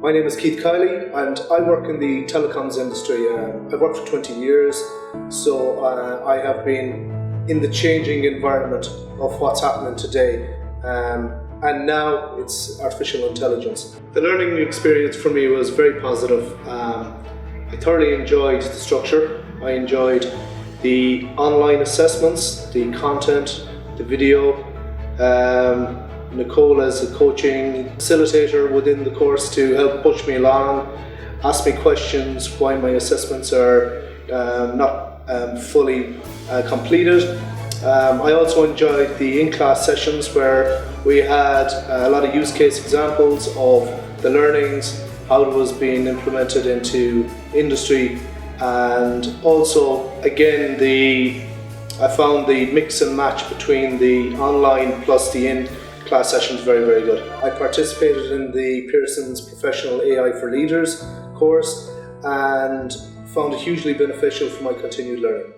My name is Keily and I work in the telecoms industry. I've worked for 20 years, so I have been in the changing environment of what's happening today. And now it's artificial intelligence. The learning experience for me was very positive. I thoroughly enjoyed the structure. I enjoyed the online assessments, the content, the video. Nicole as a coaching facilitator within the course to help push me along, ask me questions why my assessments are not fully completed. I also enjoyed the in-class sessions where we had a lot of use case examples of the learnings, how it was being implemented into industry, and also again I found the mix and match between the online plus the in-class sessions very, very good. I participated in the Pearson's Professional AI for Leaders course and found it hugely beneficial for my continued learning.